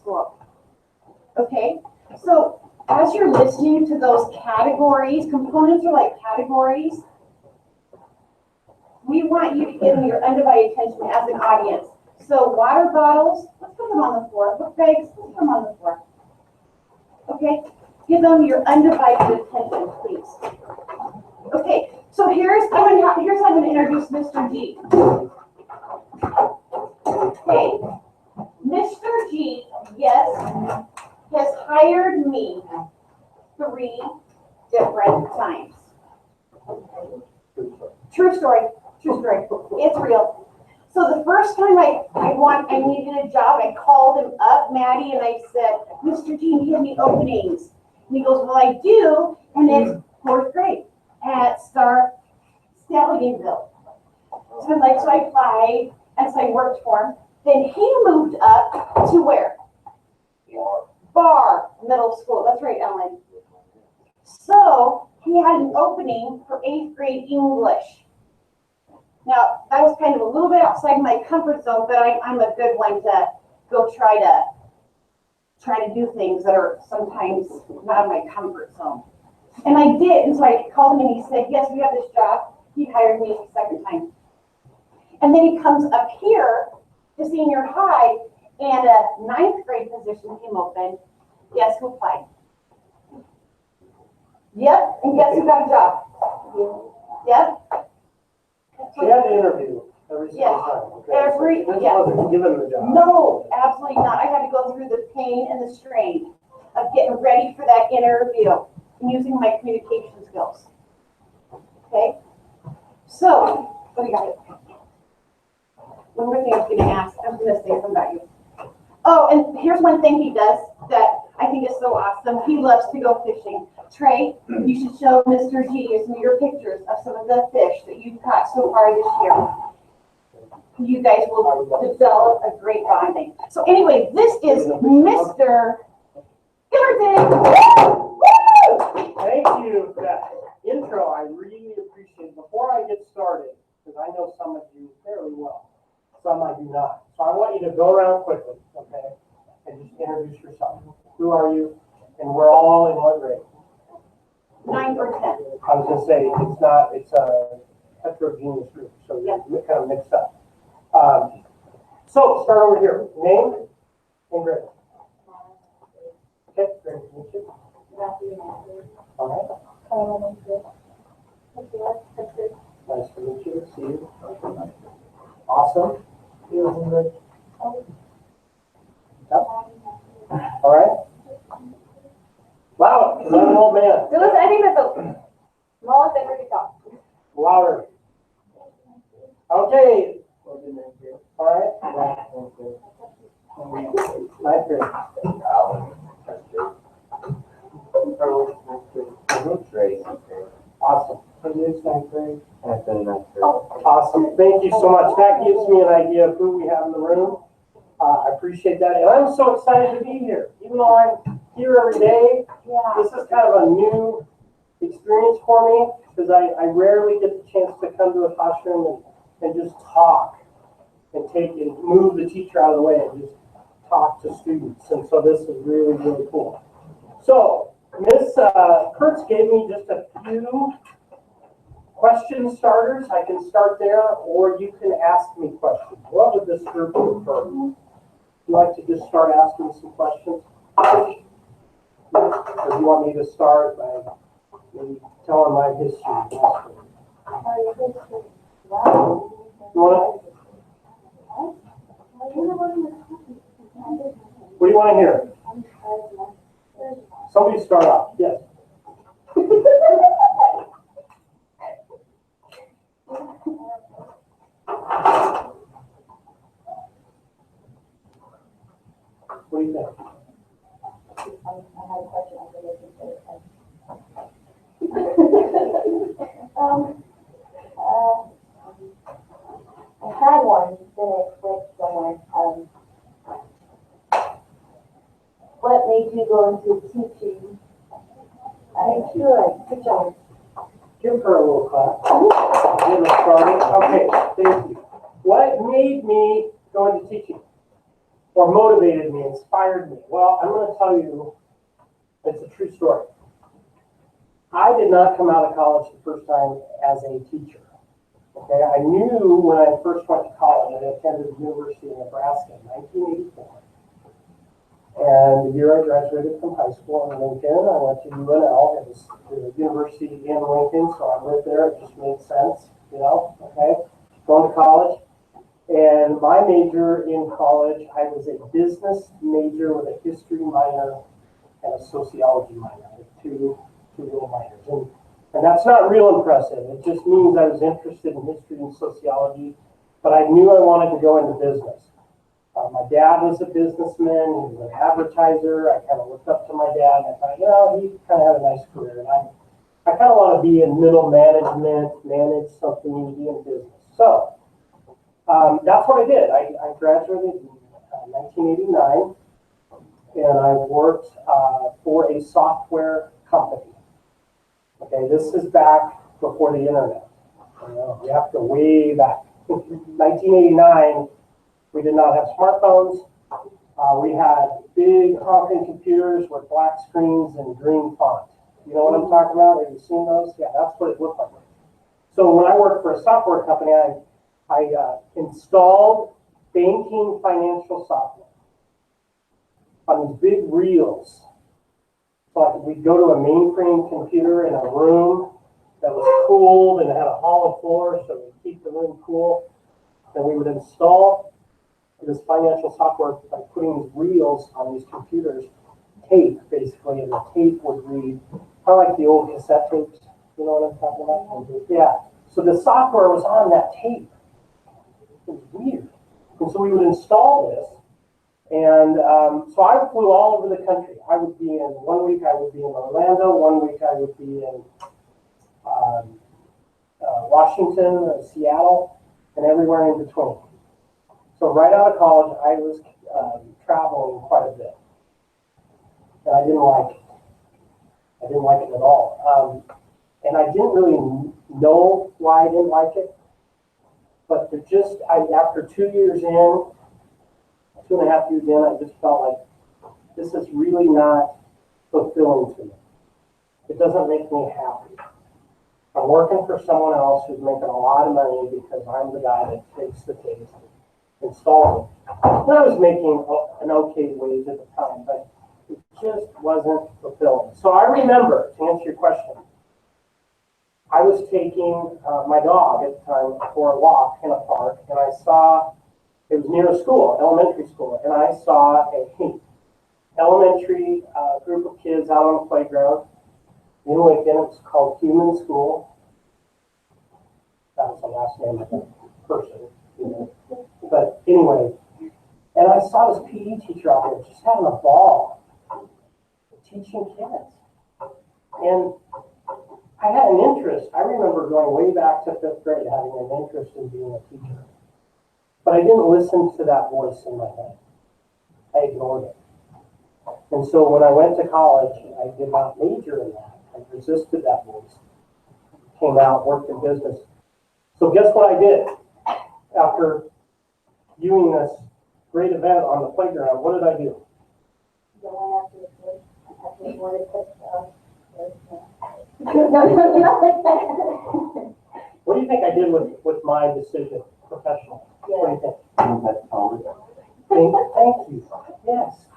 school. Okay, so as you're listening to those categories, components are like categories. We want you to give them your undivided attention as an audience. So water bottles, let's put them on the floor. Book bags, let's put them on the floor. Okay, give them your undivided attention, please. Okay, so here's how I'm going to introduce Mr. G. Okay, Mr. G, yes, has hired me 3 different times. True story. True story. It's real. So the first time I needed a job, I called him up, Maddie, and I said, Mr. G, do you have any openings? And he goes, well, I do, and it's 4th grade at Stallionville. So I'm like, so I applied, and so I worked for him. Then he moved up to where? Bar Middle School. That's right, Ellen. So he had an opening for 8th grade English. Now, that was kind of a little bit outside my comfort zone, but I'm a good one to go try to do things that are sometimes not in my comfort zone. And I did, and so I called him and he said, yes, we have this job. He hired me the 2nd time. And then he comes up here to senior high, and a 9th grade position came open. Guess who applied? Yep, and guess who got a job? Yep. She had to interview every single time. Okay? Wasn't given the job. No, absolutely not. I had to go through the pain and the strain of getting ready for that interview and using my communication skills. Okay? So, what do you got? One more thing I was going to ask. I was going to say something about you. Oh, and here's one thing he does that I think is so awesome. He loves to go fishing. Trey, you should show Mr. G some of your pictures of some of the fish that you've caught so far this year. You guys will develop a great bonding. So anyway, this is Mr. Gilbertson. Thank you for that intro. I really appreciate it. Before I get started, because I know some of you fairly well, some I do not. So I want you to go around quickly, okay, and just introduce yourself. Who are you? And we're all in what grade? 9 or 10. I was going to say, it's a heterogeneous group, so you're kind of mixed up. So start over here. Name and grade. Okay, great to meet you. All right. Nice to meet you. See you. Awesome. Yep. All right. Wow, because I'm an old man. I think that's the smallest thing we could talk. Louder. Okay. All right. Ninth grade. Awesome. Ninth grade. Awesome. Thank you so much. That gives me an idea of who we have in the room. I appreciate that. And I'm so excited to be here. Even though I'm here every day, this is kind of a new experience for me because I rarely get the chance to come to a classroom and just talk and move the teacher out of the way and just talk to students. And so this is really, really cool. So Miss Kurtz gave me just a few question starters. I can start there, or you can ask me questions. What would this group prefer? Would you like to just start asking some questions? Or do you want me to start by maybe telling my history? You want to? What do you want to hear? Somebody start off. Yes. What do you think? I had a question. I had one, then it went somewhere. What made you go into teaching? Good job. Give her a little clap. Get her started. Okay, thank you. What made me go into teaching? or motivated me, inspired me? Well, I'm going to tell you, it's a true story. I did not come out of college the first time as a teacher. Okay, I knew when I first went to college, I attended the University of Nebraska in 1984. And the year I graduated from high school in Lincoln, I went to UNL. It was the university in Lincoln, so I lived there. It just made sense, okay? Going to college. And my major in college, I was a business major with a history minor and a sociology minor, two little minors. And that's not real impressive. It just means I was interested in history and sociology, but I knew I wanted to go into business. My dad was a businessman. He was an advertiser. I kind of looked up to my dad, and I thought, he kind of had a nice career. And I kind of want to be in middle management, manage something, be in business. So that's what I did. I graduated in 1989, and I worked for a software company. Okay, this is back before the internet. We have to go way back. 1989, we did not have smartphones. We had big honking computers with black screens and green font. You know what I'm talking about? Have you seen those? Yeah, that's what it looked like. So when I worked for a software company, I installed banking financial software on these big reels. So we'd go to a mainframe computer in a room that was cooled and it had a hollow floor, so we'd keep the room cool. And we would install this financial software by putting these reels on these computers, tape basically, and the tape would read, kind of like the old cassette tapes. You know what I'm talking about? Yeah. So the software was on that tape. It was weird. And so we would install this. And so I flew all over the country. I would be in, 1 week I would be in Orlando, 1 week I would be in Washington, Seattle, and everywhere in between. So right out of college, I was traveling quite a bit. And I didn't like it. I didn't like it at all. And I didn't really know why I didn't like it. But after 2 years in, 2.5 years in, I just felt like this is really not fulfilling to me. It doesn't make me happy. I'm working for someone else who's making a lot of money because I'm the guy that takes the tapes and installs it. And I was making an okay wage at the time, but it just wasn't fulfilling. So I remember, to answer your question, I was taking my dog at the time for a walk in a park, and I saw, it was near a school, elementary school, and I saw a elementary group of kids out on the playground in Lincoln. It was called Human School. That was the last name of the person. But anyway, and I saw this PE teacher out there just having a ball teaching kids. And I had an interest. I remember going way back to 5th grade having an interest in being a teacher. But I didn't listen to that voice in my head. I ignored it. And so when I went to college, I did not major in that. I resisted that voice. Came out, worked in business. So guess what I did? After viewing this great event on the playground, what did I do? What do you think I did with my decision professionally? What do you think? Thank you. Yes.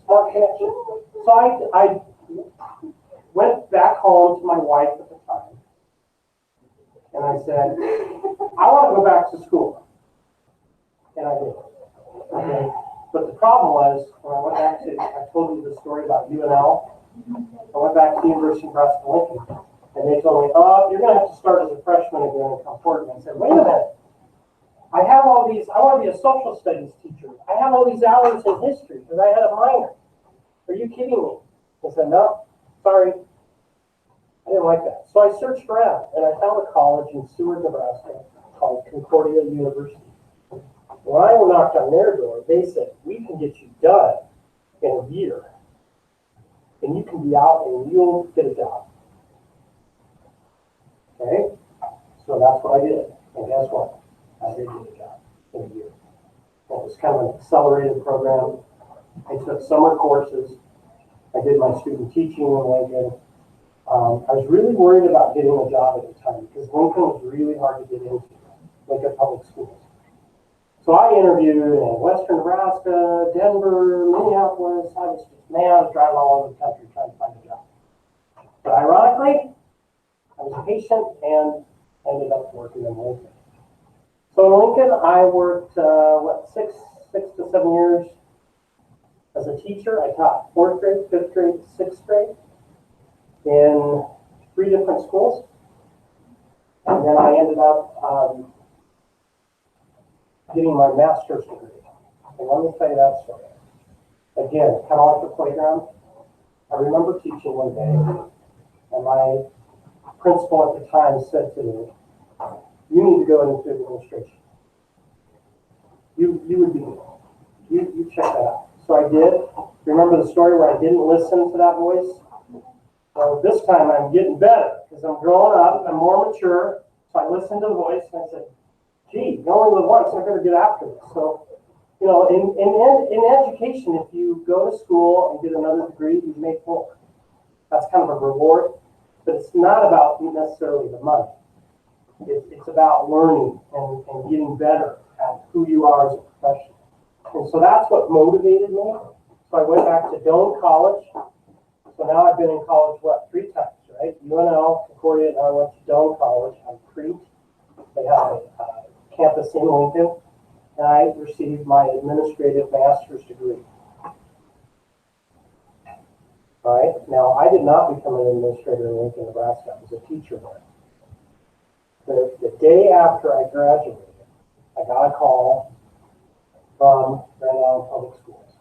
Smart connection. So I went back home to my wife at the time, and I said, I want to go back to school. And I did. Okay. But the problem was, when I went back to, I told you the story about UNL. I went back to the University of Nebraska Lincoln, and they told me, oh, you're going to have to start as a freshman again in Concord. And I said, wait a minute. I have all these, I want to be a social studies teacher. I have all these hours in history because I had a minor. Are you kidding me? I said, no, sorry. I didn't like that. So I searched around, and I found a college in Seward, Nebraska called Concordia University. When I knocked on their door, they said, we can get you done in a year. And you can be out and you'll get a job. Okay? So that's what I did. And guess what? I did get a job in a year. It was kind of an accelerated program. I took summer courses. I did my student teaching in Lincoln. I was really worried about getting a job at the time because Lincoln was really hard to get into, Lincoln Public Schools. So I interviewed in Western Nebraska, Denver, Minneapolis. I was driving all over the country trying to find a job. But ironically, I was patient and ended up working in Lincoln. So in Lincoln, I worked, 6 to 7 years as a teacher. I taught 4th grade, 5th grade, 6th grade in 3 different schools. And then I ended up getting my master's degree. And let me tell you that story. Again, kind of like the playground. I remember teaching one day, and my principal at the time said to me, "You need to go into administration. You would be good. You check that out." So I did. Remember the story where I didn't listen to that voice? Well, this time I'm getting better because I'm growing up, I'm more mature. So I listened to the voice and I said, "Gee, you only live once, I better get after this." So, you know, in education, if you go to school and get another degree, you make more. That's kind of a reward, but it's not about necessarily the money. It's about learning and getting better at who you are as a professional. And so that's what motivated me. So I went back to Doane College. So now I've been in college, 3 times, right? UNL, Concordia, and I went to Doane College on Crete. They have a campus in Lincoln. And I received my administrative master's degree. All right, now I did not become an administrator in Lincoln, Nebraska. I was a teacher there. The day after I graduated, I got a call from Grand Island Public Schools.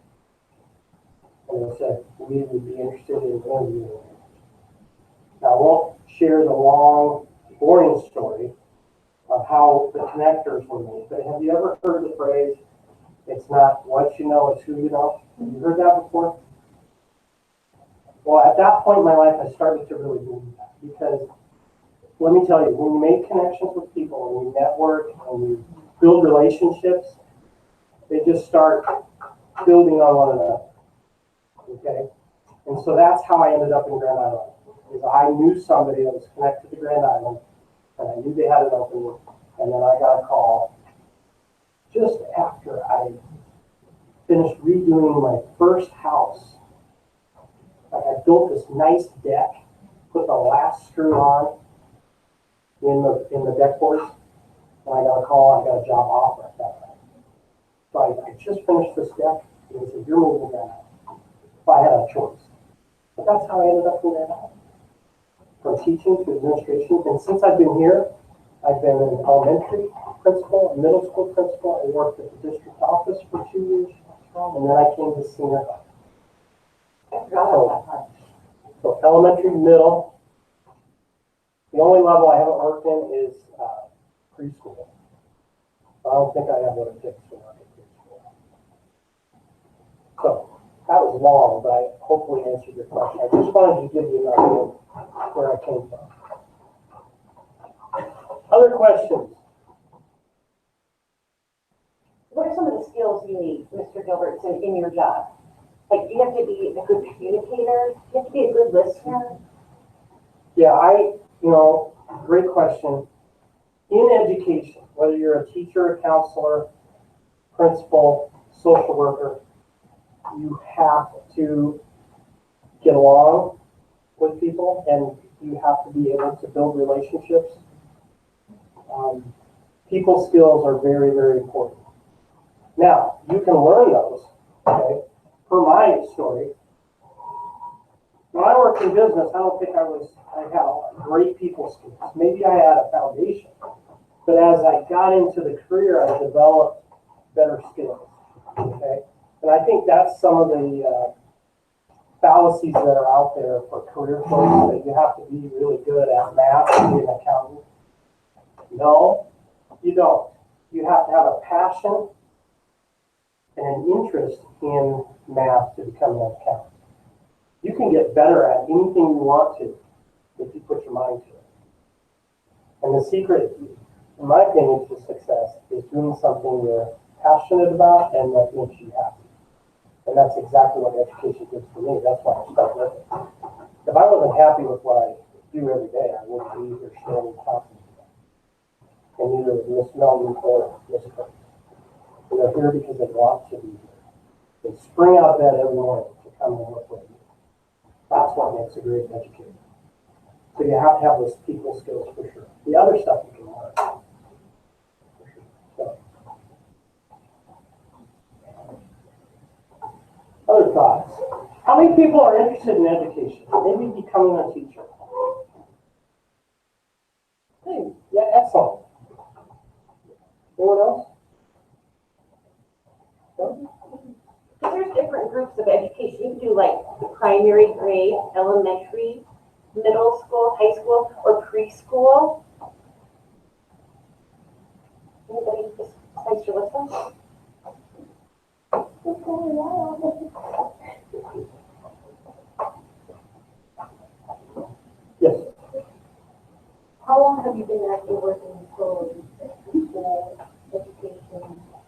And they said, "We would be interested in interviewing you." Now, I won't share the long, boring story of how the connectors were made, but have you ever heard the phrase, "It's not what you know, it's who you know"? Have you heard that before? Well, at that point in my life, I started to really believe that, because let me tell you, when you make connections with people and you network and you build relationships, they just start building on one another. Okay? And so that's how I ended up in Grand Island. Is I knew somebody that was connected to Grand Island, and I knew they had an opening, and then I got a call just after I finished redoing my first house. Like, I built this nice deck, put the last screw on in the deck boards, and I got a call, I got a job offer at that time. So I just finished this deck, and they said, "You're moving to Grand Island." So I had a choice. But that's how I ended up in Grand Island. From teaching to administration, and since I've been here, I've been an elementary principal, a middle school principal. I worked at the district office for 2 years, and then I came to senior high. So elementary, middle. The only level I haven't worked in is preschool. I don't think I have what it takes to work at preschool. So that was long, but I hopefully answered your question. I just wanted to give you an idea of where I came from. Other questions? What are some of the skills you need, Mr. Gilbertson, in your job? Like, do you have to be a good communicator? Do you have to be a good listener? Yeah, great question. In education, whether you're a teacher, a counselor, principal, social worker, you have to get along with people, and you have to be able to build relationships. People skills are very, very important. Now, you can learn those, okay? Per my story, when I worked in business, I don't think I had great people skills. Maybe I had a foundation, but as I got into the career, I developed better skills, okay? And I think that's some of the fallacies that are out there for career folks, that you have to be really good at math to be an accountant. No, you don't. You have to have a passion and an interest in math to become an accountant. You can get better at anything you want to if you put your mind to it. And the secret, in my opinion, to success is doing something you're passionate about and that makes you happy. And that's exactly what education gives for me. That's why I stuck with it. If I wasn't happy with what I do every day, I wouldn't be here standing talking to you. And neither would Miss Melvin or Miss Curtis. They're here because they want to be here. They spring out of bed every morning to come and work with you. That's what makes a great educator. So you have to have those people skills for sure. The other stuff you can learn. For sure. So. Other thoughts? How many people are interested in education? Maybe becoming a teacher. Hey, yeah, excellent. Anyone else? No? There's different groups of education. You can do like primary grade, elementary, middle school, high school, or preschool. Anybody besides Gilbertson? Yes. How long have you been actually working in school education,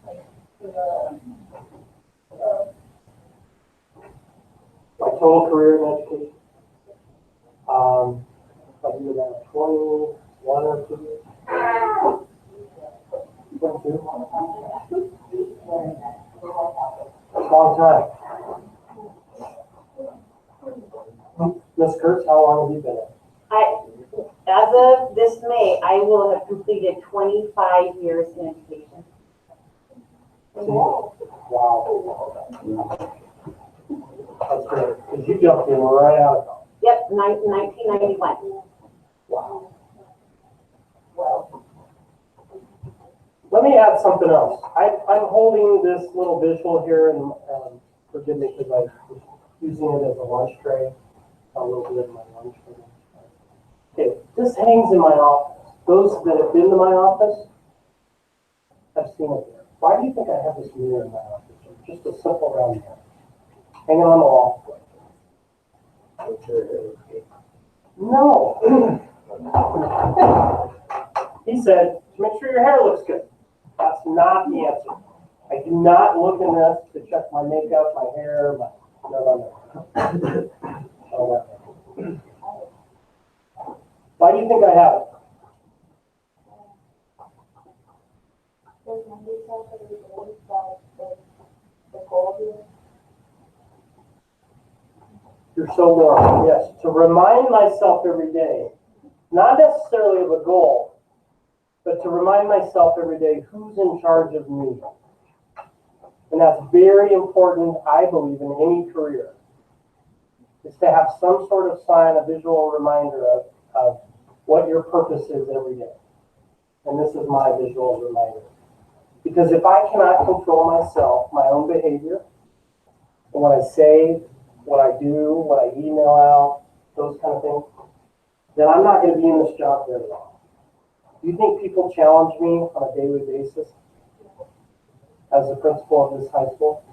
like, My total career in education. Probably about 21 or 2 years. 22. Long time. Miss Kurtz, how long have you been in? As of this May, I will have completed 25 years in education. Wow. That's great. Because you jumped in right out of college. Yep, 1991. Wow. Let me add something else. I'm holding this little visual here, and forgive me because I was using it as a lunch tray. A little bit of my lunch for them. Okay, this hangs in my office. Those that have been to my office have seen it there. Why do you think I have this mirror in my office? Just a simple round mirror. Hanging on the wall. No. He said, to make sure your hair looks good. That's not the answer. I do not look in this to check my makeup, my hair, no. Why do you think I have it? You're so warm. Yes, to remind myself every day, not necessarily of a goal, but to remind myself every day who's in charge of me. And that's very important, I believe, in any career, is to have some sort of sign, a visual reminder of what your purpose is every day. And this is my visual reminder. Because if I cannot control myself, my own behavior, and what I say, what I do, what I email out, those kind of things, then I'm not going to be in this job very long. Do you think people challenge me on a daily basis as the principal of this high school?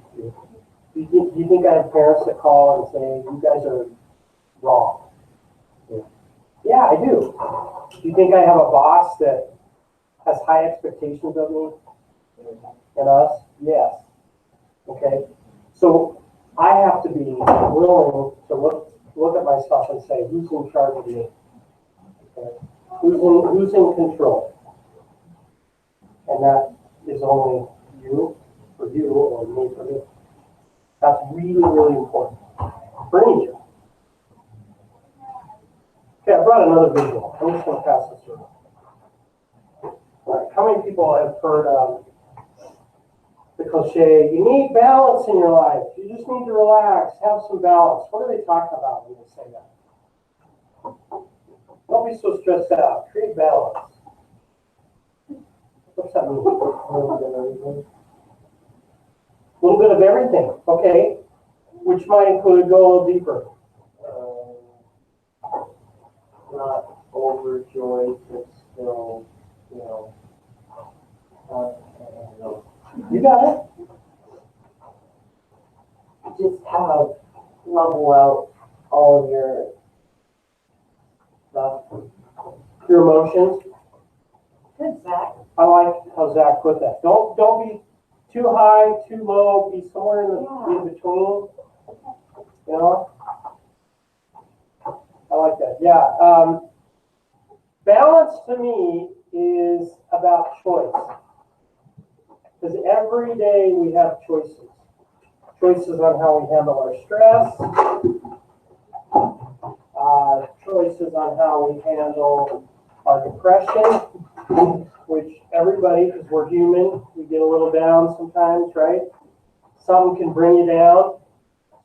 Do you think I have parents that call and say, you guys are wrong? Yeah, I do. Do you think I have a boss that has high expectations of me and us? Yes. Okay. So I have to be willing to look at myself and say, who's in charge of me? Okay. Who's in control? And that is only you for you or me for me. That's really, really important for any job. Okay, I brought another visual. I'm just going to pass this around. All right, how many people have heard the cliche, you need balance in your life. You just need to relax, have some balance. What are they talking about when they say that? Don't be so stressed out. Create balance. What's that mean? A little bit of everything. Okay. Which might include go a little deeper. Not overjoyed, but still, You got it. just have level out all of your stuff. Your emotions. Good, Zach. I like how Zach put that. Don't be too high, too low, be somewhere in between. You know? I like that. Yeah. Balance to me is about choice. Because every day we have choices. Choices on how we handle our stress. Choices on how we handle our depression. Which everybody, because we're human, we get a little down sometimes, right? Some can bring you down.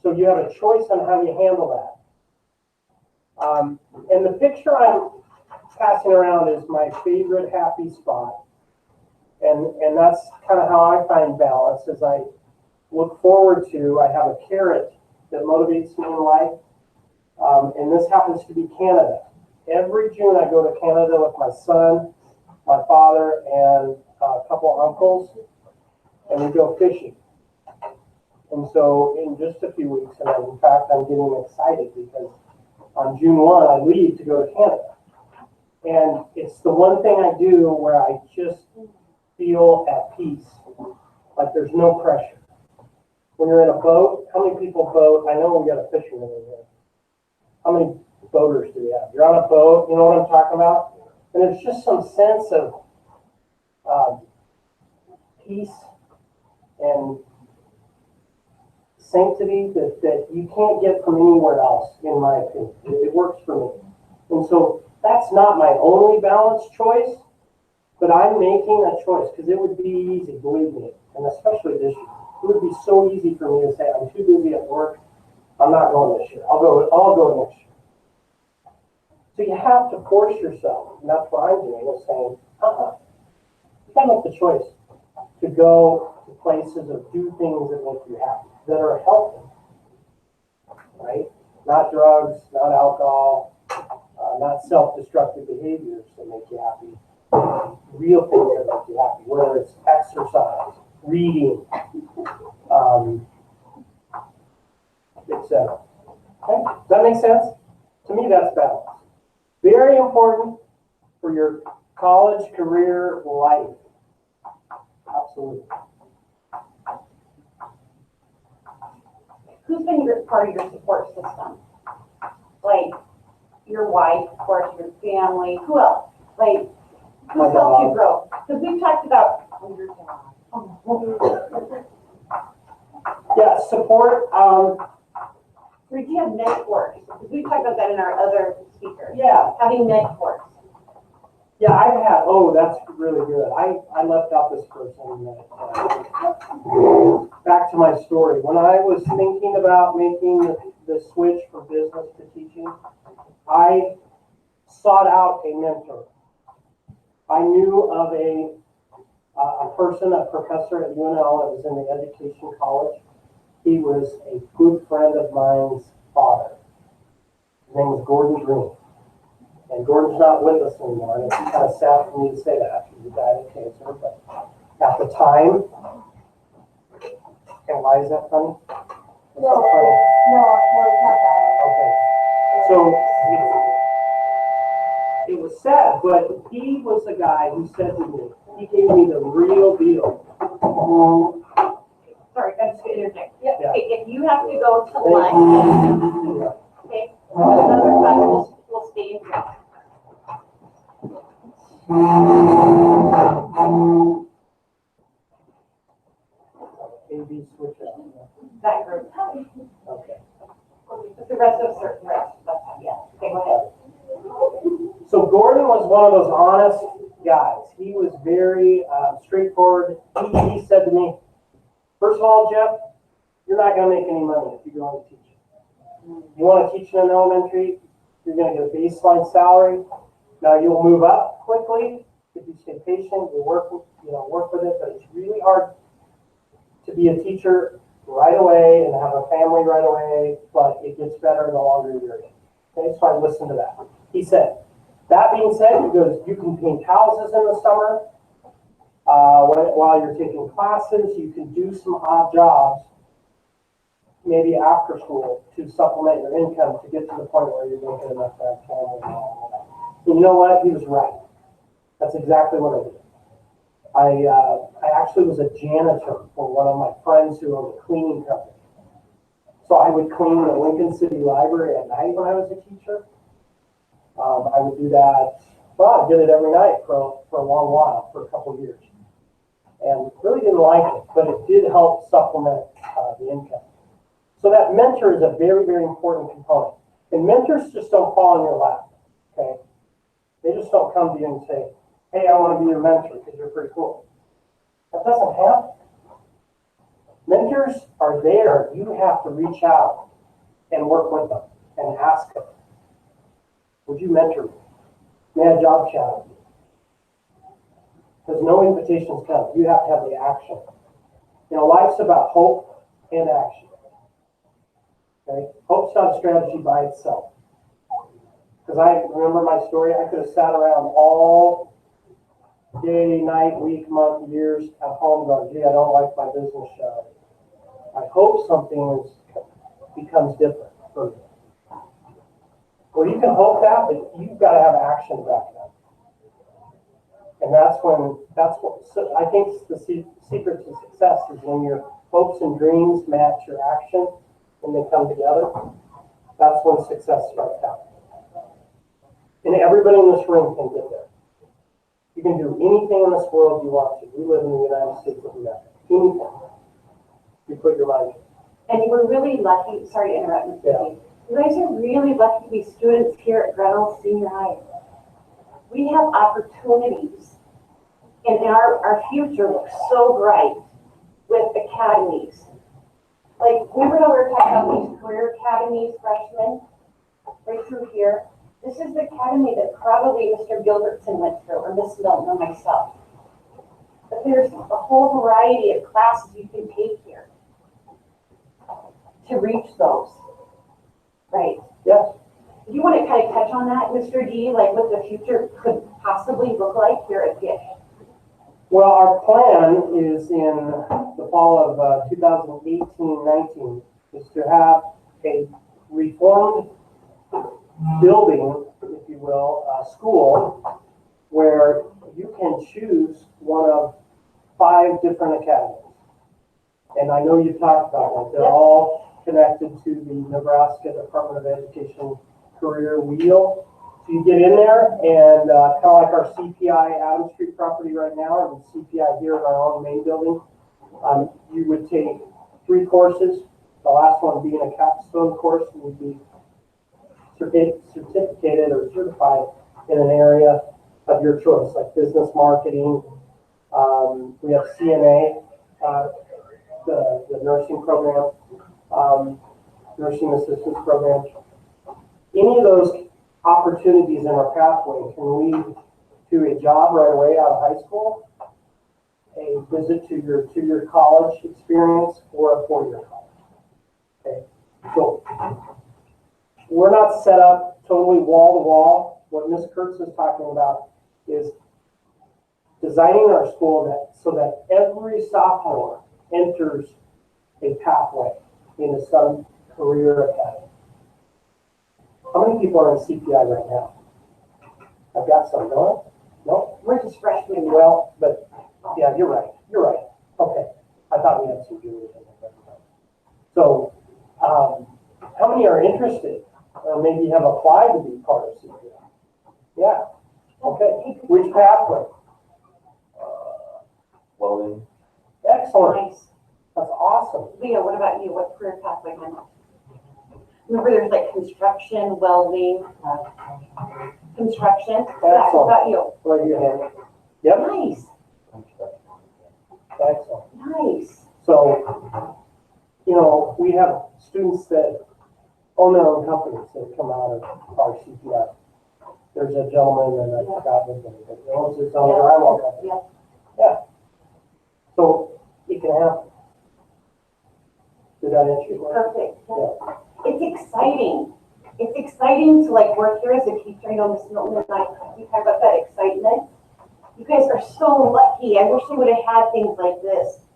So you have a choice on how you handle that. And the picture I'm passing around is my favorite happy spot. And that's kind of how I find balance as I look forward to, I have a carrot that motivates me in life. And this happens to be Canada. Every June I go to Canada with my son, my father, and a couple of uncles, and we go fishing. And so in just a few weeks, and in fact I'm getting excited because on June 1 I leave to go to Canada. And it's the one thing I do where I just feel at peace, like there's no pressure. When you're in a boat, how many people boat? I know we got a fisherman in here. How many boaters do we have? You're on a boat, you know what I'm talking about? And there's just some sense of peace and sanctity that you can't get from anywhere else, in my opinion. It works for me. And so that's not my only balanced choice, but I'm making a choice because it would be easy, believe me, and especially this year. It would be so easy for me to say, I'm too busy at work, I'm not going this year. I'll go next year. So you have to force yourself, and that's what I'm doing, is saying, you gotta make the choice to go to places or do things that make you happy, that are healthy, right? Not drugs, not alcohol, not self-destructive behaviors that make you happy. Real things that make you happy, whether it's exercise, reading, etc. Okay? Does that make sense? To me, that's balance. Very important for your college career life. Absolutely. Who's been your part of your support system? Like your wife, of course, your family, who else? Like, who's helped you grow? Because we've talked about Yeah, support. do you have networks? Because we talked about that in our other speakers. Yeah. Having networks. Yeah, I've had, that's really good. I left out this person. Back to my story. When I was thinking about making the switch from business to teaching, I sought out a mentor. I knew of a person, a professor at UNL that was in the education college. He was a good friend of mine's father. His name was Gordon Green. And Gordon's not with us anymore, and it's kind of sad for me to say that. He died of cancer, but at the time, and why is that funny? It's not funny. No, it's not that. Okay. So it was sad, but he was the guy who said to me, he gave me the real deal. Sorry, I just interject. Yeah. Okay, if you have to go to Thank lunch, you. okay, another time we'll stay in here. AB switch out. That group. Okay. But the rest of certain rest, that's, yeah. Okay, go ahead. So Gordon was one of those honest guys. He was very straightforward. He said to me, first of all, Jeff, you're not going to make any money if you go into teaching. You want to teach in an elementary, you're going to get a baseline salary. Now you'll move up quickly if you stay patient. You work with it, but it's really hard to be a teacher right away and have a family right away. But it gets better the longer you're in. Okay, so I listened to that. He said, that being said, he goes, you can paint houses in the summer while you're taking classes. You can do some odd jobs, maybe after school, to supplement your income to get to the point where you're making enough to have family and all that. And you know what? He was right. That's exactly what I did. I actually was a janitor for one of my friends who owned a cleaning company. So I would clean the Lincoln City Library at night when I was a teacher. I would do that, well, I did it every night for a long while, for a couple of years. And really didn't like it, but it did help supplement the income. So that mentor is a very, very important component. And mentors just don't fall in your lap, okay? They just don't come to you and say, hey, I want to be your mentor because you're pretty cool. That doesn't happen. Mentors are there. You have to reach out and work with them and ask them, would you mentor me? May I job shadow you? Because no invitations come. You have to have the action. You know, life's about hope and action. Okay? Hope's not a strategy by itself. Because I remember my story, I could have sat around all day, night, week, month, years at home going, gee, I don't like my business strategy. I hope something becomes different for you. Well, you can hope that, but you've got to have action back up. And that's what, so I think the secret to success is when your hopes and dreams match your action, when they come together, that's when success starts happening. And everybody in this room can get there. You can do anything in this world you want to. We live in the United States of America. Anything. You put your mind to it. And we're really lucky, sorry to interrupt, Mr. Yeah. Dean. You guys are really lucky to be students here at Gretel Senior High. We have opportunities, and our future looks so bright with academies. Like, remember how we were talking about these career academies, freshmen, right through here? This is the academy that probably Mr. Gilbertson went through, or Miss Milton, or myself. But there's a whole variety of classes you can take here to reach those. Right. Yes. Do you want to kind of touch on that, Mr. D, like what the future could possibly look like here at Gish? Well, our plan is in the fall of 2018-19 is to have a reformed building, if you will, school, where you can choose one of 5 different academies. And I know you've talked about that. They're all connected to the Nebraska Department of Education career wheel. So you get in there and kind of like our CPI Adams Street property right now, and CPI here in our own main building, you would take 3 courses, the last one being a capstone course, and you'd be certificated or certified in an area of your choice, like business marketing. We have CNA, the nursing program, nursing assistance program. Any of those opportunities in our pathway can lead to a job right away out of high school, a visit to your 2-year college experience, or a 4-year college. Okay, so we're not set up totally wall to wall. What Ms. Kurtz is talking about is designing our school so that every sophomore enters a pathway into some career academy. How many people are in CPI right now? I've got some, no? No? We're just freshmen. Well, but, yeah, you're right. You're right. Okay. I thought we had some juniors in there. So, how many are interested? Or maybe have applied to be part of CPI? Yeah. Okay. Which pathway? Welding. Excellent. Nice. That's awesome. Leo, what about you? What career pathway went? Remember there's like construction, welding, construction. Zach, what about you? Right your hand. Yep. Nice, Excellent. nice. So, you know, we have students that own their own companies that come out of our CPI. There's a gentleman, and I forgot his name, but he owns his own drywall company. Yeah. Yeah. So it can happen. Did that answer your question? Perfect. Yeah. It's exciting. It's exciting to like work here as a teacher. You know, Miss Milton and I, we talk about that excitement. You guys are so lucky. I wish I would have had things like this.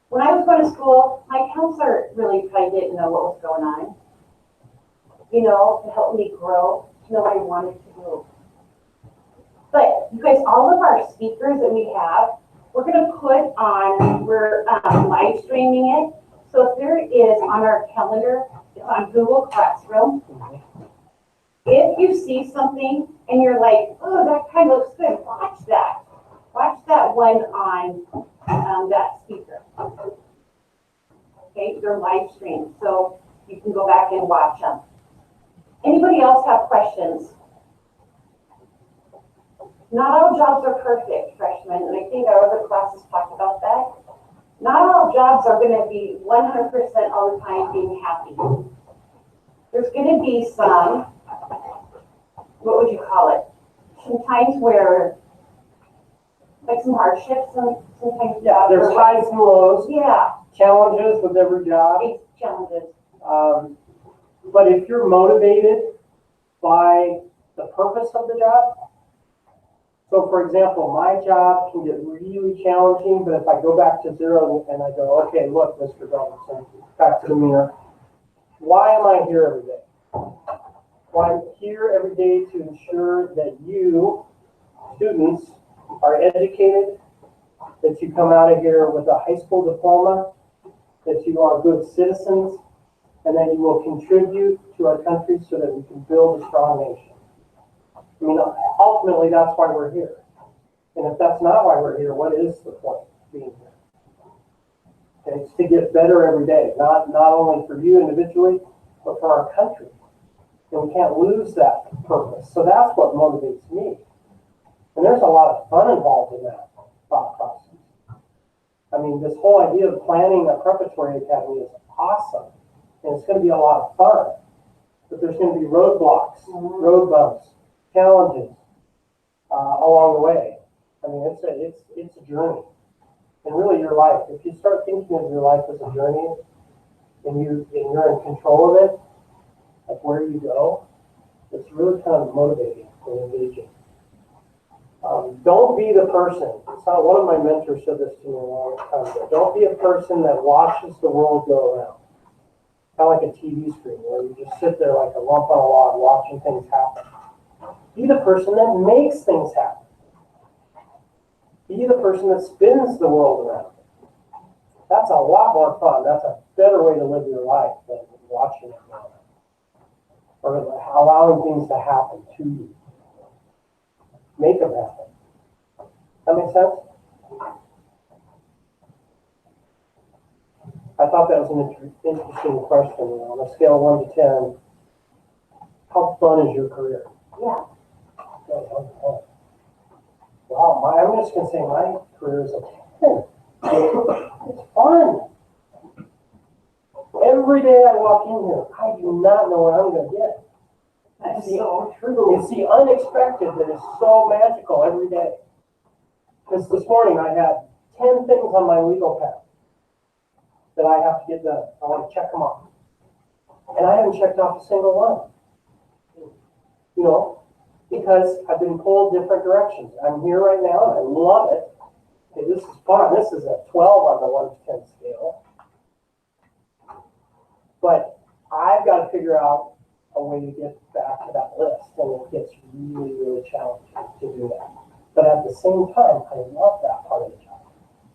When I was going to school, my counselor really probably didn't know what was going on. You know, to help me grow, to know what I wanted to do. But you guys, all of our speakers that we have, we're gonna put on, we're live streaming it. So if there is on our calendar, on Google Classroom, if you see something and you're like, oh, that kind of looks good, watch that. Watch that one on that speaker. Okay, they're live streamed, so you can go back and watch them. Anybody else have questions? Not all jobs are perfect, freshmen, and I think our other classes talked about that. Not all jobs are going to be 100% all the time being happy. There's going to be some, what would you call it? Some times where, like some hardships, sometimes. Yeah, there's highs and lows, Yeah, challenges with every job. it's challenges. But if you're motivated by the purpose of the job, so for example, my job can get really challenging, but if I go back to zero and I go, okay, look, Mr. Gilbertson, back to the mirror, why am I here every day? Well, I'm here every day to ensure that you, students, are educated, that you come out of here with a high school diploma, that you are good citizens, and that you will contribute to our country so that we can build a strong nation. I mean, ultimately, that's why we're here. And if that's not why we're here, what is the point of being here? Okay, it's to get better every day, not only for you individually, but for our country. And we can't lose that purpose. So that's what motivates me. And there's a lot of fun involved in that thought process. I mean, this whole idea of planning a preparatory academy is awesome. And it's going to be a lot of fun. But there's going to be roadblocks, road bumps, challenges along the way. I mean, it's a journey. And really your life, if you start thinking of your life as a journey and you're in control of it, like where you go, it's really kind of motivating and engaging. Don't be the person. One of my mentors said this to me a long time ago. Don't be a person that watches the world go around. Kind of like a TV screen where you just sit there like a lump on a log watching things happen. Be the person that makes things happen. Be the person that spins the world around. That's a lot more fun. That's a better way to live your life than watching it go around. Or allowing things to happen to you. Make them happen. That make sense? I thought that was an interesting question. On a scale of 1 to 10, how fun is your career? Yeah. Wow, I'm just going to say my career is a 10. It's fun. Every day I walk in here, I do not know what I'm going to get. That's so true. It's the unexpected that is so magical every day. Because this morning I had 10 things on my legal path that I have to get done. I want to check them off. And I haven't checked off a single one. You know, because I've been pulled different directions. I'm here right now and I love it. Okay, this is fun. This is a 12 on the 1 to 10 scale. But I've got to figure out a way to get back to that list. And it gets really, really challenging to do that. But at the same time, I love that part of the job.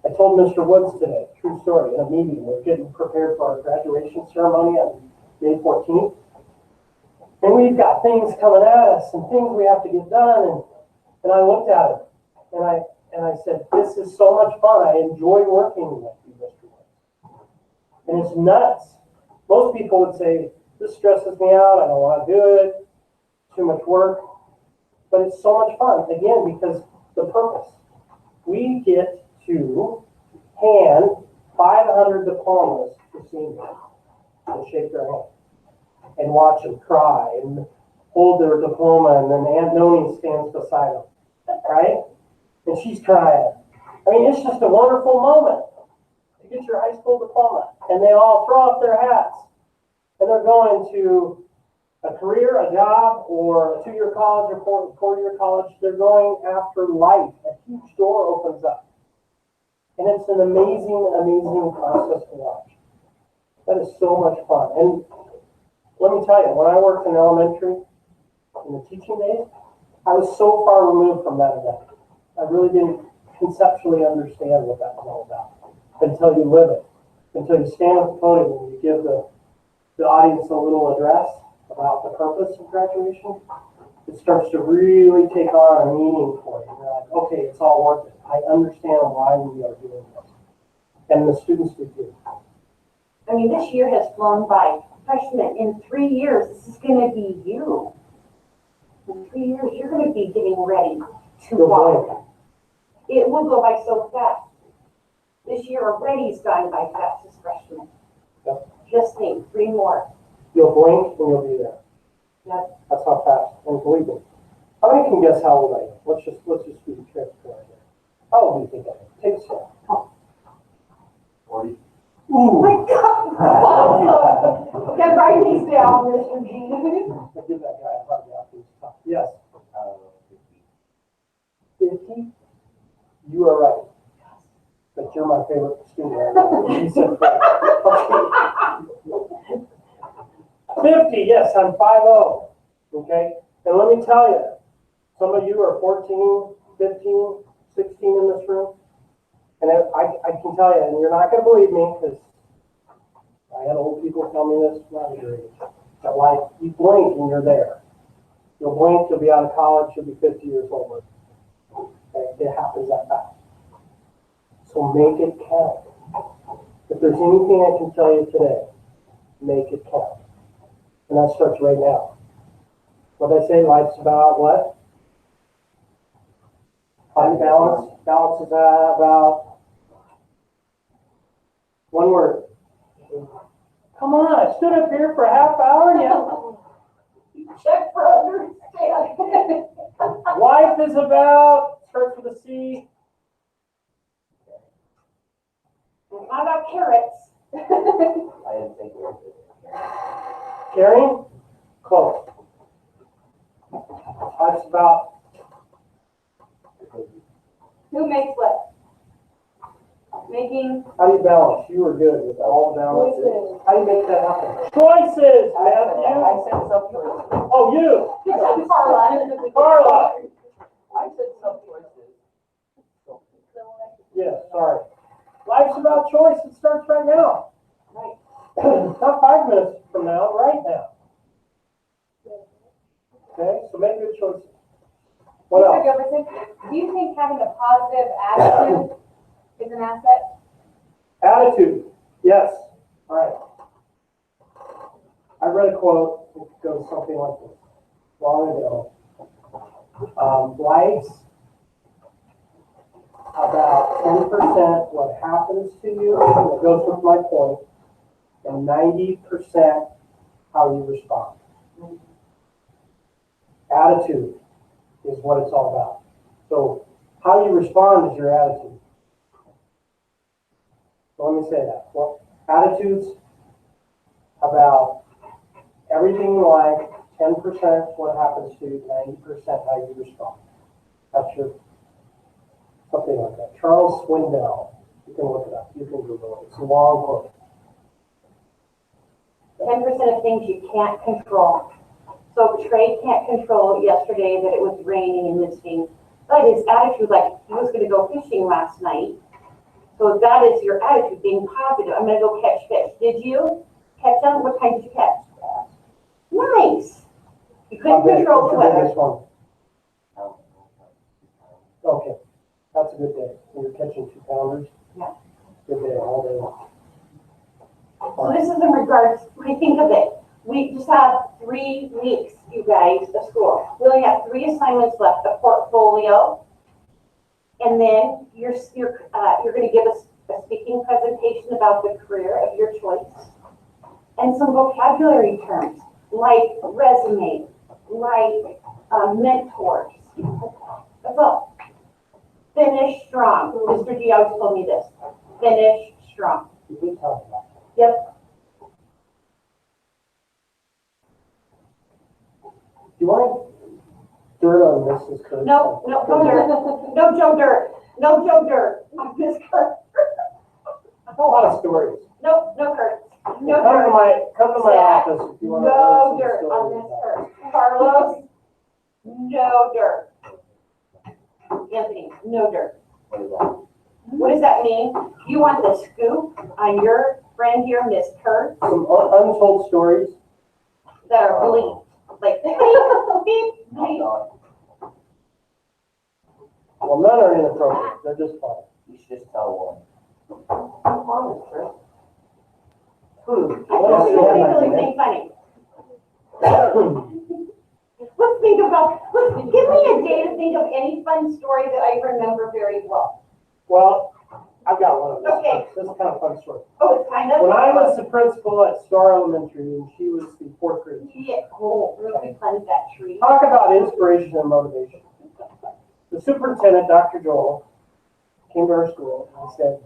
I told Mr. Woods today, true story, in a meeting. We're getting prepared for our graduation ceremony on May 14th. And we've got things coming at us and things we have to get done. And I looked at him and I said, this is so much fun. I enjoy working with you, Mr. Woods. And it's nuts. Most people would say, this stresses me out. I don't want to do it. Too much work. But it's so much fun, again, because the purpose. We get to hand 500 diplomas to seniors and shake their hand and watch them cry and hold their diploma, and then Aunt Noni stands beside them, right? And she's crying. I mean, it's just a wonderful moment to get your high school diploma. And they all throw up their hats and they're going to a career, a job, or a 2-year college or 4-year college. They're going after life. A huge door opens up. And it's an amazing, amazing process to watch. That is so much fun. And let me tell you, when I worked in elementary, in the teaching days, I was so far removed from that event. I really didn't conceptually understand what that's all about until you live it, until you stand at the podium and you give the audience a little address about the purpose of graduation. It starts to really take on a meaning for you. You're like, okay, it's all worth it. I understand why we are doing this. And the students do too. I mean, this year has flown by. Freshmen, in 3 years, this is going to be you. In 3 years, you're going to be getting ready to Go walk. It will go by so fast. This year already's gone by fast as freshmen. Yep. Just think, 3 more. You'll blink and you'll be there. Yep. That's how fast. And believe me, how many can guess how old I am? Let's just be transparent here. How old do you think I am? Take a step. 40. Ooh. My God! Wow. Okay, write these down, Mr. G. I'll give that guy a hug after he's tough. Yes. 50? You are right. But you're my favorite student right now. You said 50. 50, yes, I'm 5'0". Okay? And let me tell you, some of you are 14, 15, 16 in this room. And I can tell you, and you're not going to believe me, because I had old people tell me this when I was your age. That like, you blink and you're there. You'll blink, you'll be out of college, you'll be 50 years old. Okay? It happens that fast. So make it count. If there's anything I can tell you today, make it count. And that starts right now. What I say, life's about what? Finding balance. Balance is about one word. Come on, I stood up here for a half hour and Check for understand. life is about, starts with a C. How about carrots? I didn't think it was. Caring? Close. Life's about, Who makes what? Making how do you balance? You were good with all the balances. How do you make that happen? Choices, I Matthew. said self-choices. Oh, you. Carla. Carla. I said self-choices. Yes, sorry. Life's about choice. It starts right now. Right. Not 5 minutes from now, right now. Okay, so make good choices. What Mr. else? Gilbertson, do you think having a positive attitude is an asset? Attitude. Yes. All right. I read a quote. It goes something like this. Long ago. Life's about 10% what happens to you, and it goes with my point, and 90% how you respond. Attitude is what it's all about. So how you respond is your attitude. So let me say that. Well, attitudes about everything in life, 10% what happens to you, 90% how you respond. That's your, something like that. Charles Swindoll, you can look it up, you can Google it. It's a long quote. 10% of things you can't control. So Trey can't control yesterday that it was raining and misting, but his attitude, like he was going to go fishing last night. So that is your attitude, being positive. I'm going to go catch fish. Did you catch them? What kind did you catch? Nice. You couldn't control the weather. Biggest one. Okay, that's a good day. You're catching 2-pounders. Yeah. Good day, all day long. So this is in regards, when I think of it, we just have 3 weeks, you guys, of school. We only have 3 assignments left, a portfolio, and then you're going to give us a speaking presentation about the career of your choice, and some vocabulary terms like resume, like mentors. That's all. Finish strong. Mr. G always told me this. Finish strong. You did tell me that. Yep. Do you want dirt on Mrs. Kurtz? No dirt. No Joe Dirt. No Joe Dirt. On this Kurt. A lot of stories. No Kurt. No Come to dirt. my Zach, office if you want to No listen dirt to on stories this about it. Kurt. Carlos, no dirt. Anthony, no dirt. What is that? What does that mean? You want the scoop on your friend here, Miss Kurtz, Some untold stories. that are bleep, like beep, beep, beep. No, Well, none are inappropriate. They're just funny. you should just tell one. I don't think really think funny. Let's think about, give me a day to think of any fun story that I remember very well. Well, I've got one of these. Okay. This is kind of a fun story. Oh, it's kind of. When I was the principal at Star Elementary, and she was the fourth grade teacher. Yeah, oh, really planted that tree. Talk about inspiration and motivation. The superintendent, Dr. Joel, came to our school and said,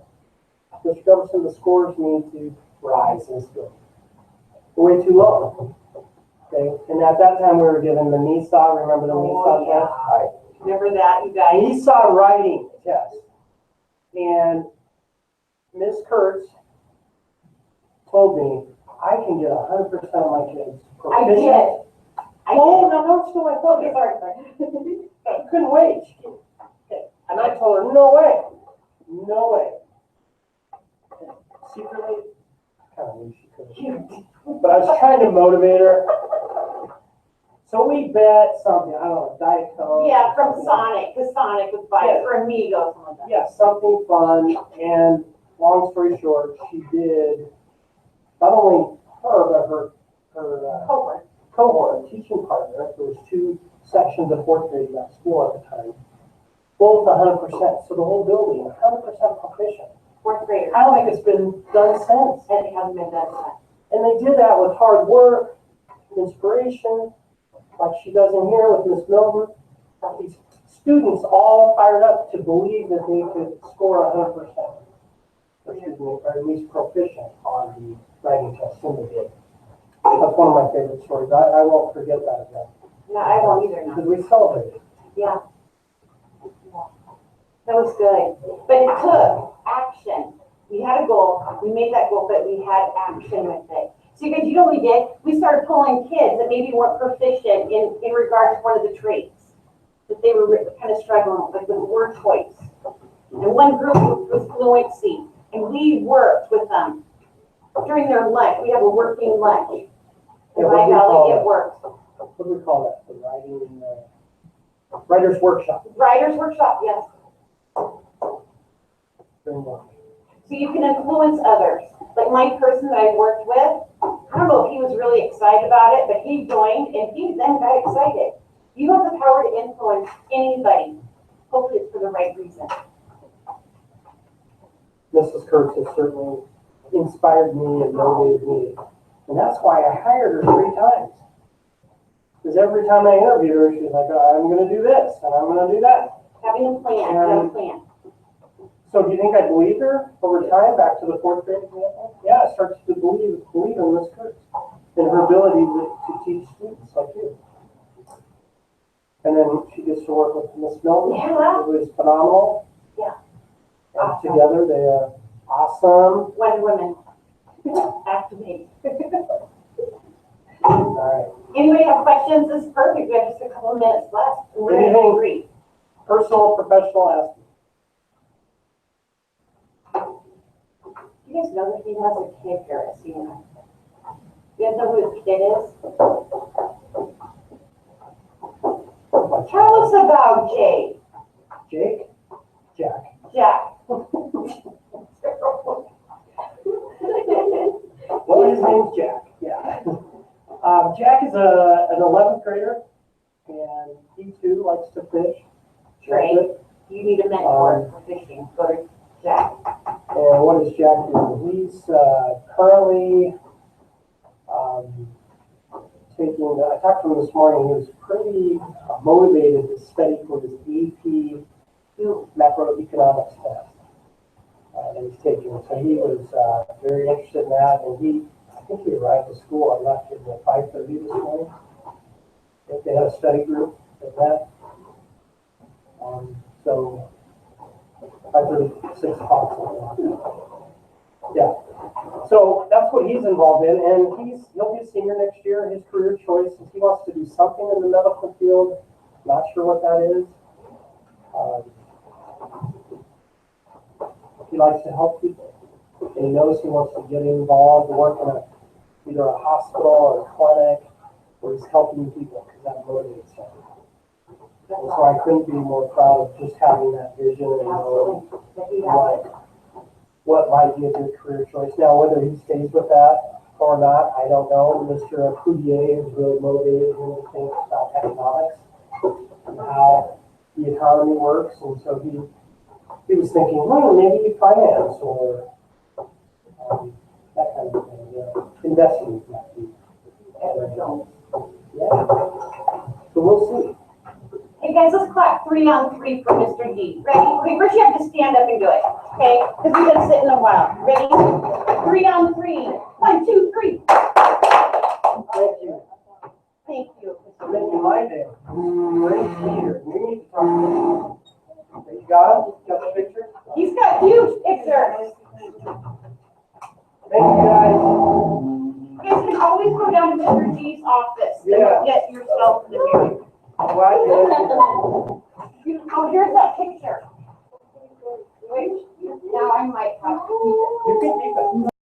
Mr. Gilbertson, the scores need to rise in school. We're way too low. Okay, and at that time we were given the NESA, remember the NESA test? Alright, Remember that, you guys? NESA writing test. And Ms. Kurtz told me, I can get 100% of my kids I proficient. did. Oh, no, still my phone. Okay, sorry, sorry. I couldn't wait. Okay. And I told her, no way. No way. Secretly, kind of knew she couldn't. But I was trying to motivate her. So we bet something, I don't know, Diet Coke. Yeah, from Sonic, because Sonic was by, Yeah. or Amigo, something like that. Yeah, something fun. And long story short, she did, not only her, but her cohort, teaching partner. There was 2 sections of fourth grade in that school at the time. Both 100%. So the whole building, 100% proficient. Fourth grader. I don't think it's been done since. And it hasn't been done yet. And they did that with hard work, inspiration, like she does in here with Miss Milton. These students all fired up to believe that they could score 100%. Excuse me, or at least proficient on the writing test, and they did. That's one of my favorite stories. I won't forget that again. No, I won't either now. Because we celebrated. Yeah. That was good. But it took action. We had a goal, we made that goal, but we had action with it. So you guys, you know what we did? We started pulling kids that maybe weren't proficient in regards to one of the traits that they were kind of struggling with word choice. And one group was fluency, and we worked with them during their lunch. We have a working lunch. Yeah, And what by do we call golly, that? it worked. What do we call that? The writer's workshop. Writer's workshop, yes. During lunch. So you can influence others. Like my person that I worked with, I don't know if he was really excited about it, but he joined and he then got excited. You have the power to influence anybody. Hopefully it's for the right reason. Mrs. Kurtz has certainly inspired me and motivated me. And that's why I hired her 3 times. Because every time I interviewed her, she's like, I'm going to do this and I'm going to do that. Having a plan, have a plan. So do you think I believed her over time, back to the 4th grade example? Yeah, I started to believe in Miss Kurtz and her ability to teach students like you. And then she gets to work with Miss Milton. Yeah. It was phenomenal. Yeah. And Awesome. together they are awesome. Wonder Women. Activate. All right. Anybody have questions? This is perfect. We have just a couple of minutes left. And we're going to agree. Personal, professional aspect. You guys know that he has a kid here at CNI. You guys know who his kid is? Tell us about Jay. Jake? Jack. Jack. Well, his name's Jack. Yeah. Jack is an 11th grader, and he too likes to fish. Trey, Loves it. you need a mentor for fishing. Go to Jack. And what does Jack do? He's currently taking, I talked to him this morning, he was pretty motivated to study for his AP macroeconomics test that he's taking. So he was very interested in that, and I think he arrived at school, I'm not kidding, at 5:30 this morning. I think they had a study group at that. So 5:30, 6 o'clock, something like that. Yeah. So that's what he's involved in, and he'll be a senior next year. His career choices, he wants to do something in the medical field. Not sure what that is. he likes to help people. And he knows he wants to get involved, work in either a hospital or a clinic, where he's helping people, because that motivates him. And so I couldn't be more proud of just having that vision and knowing what might be a good career choice. Now, whether he stays with that or not, I don't know. Mr. Poudier has really motivated him to think about economics and how the economy works, and so he was thinking, well, maybe finance or that kind of thing, investing might be. Yeah. So we'll see. Hey guys, let's clap 3 on 3 for Mr. D. Ready? Okay, first you have to stand up and do it, okay? Because we've been sitting a while. Ready? 3 on 3. 1, 2, 3. Thank you. Thank you. For making my day. Great to be here. We need to talk about it. You got it? You got the picture? He's got huge pictures. Thank you, guys. You guys can always go down to Mr. D's office Yeah. and get yourself the mirror. I'm glad you did. Oh, here's that picture. Which now I might have to keep it. You can keep it.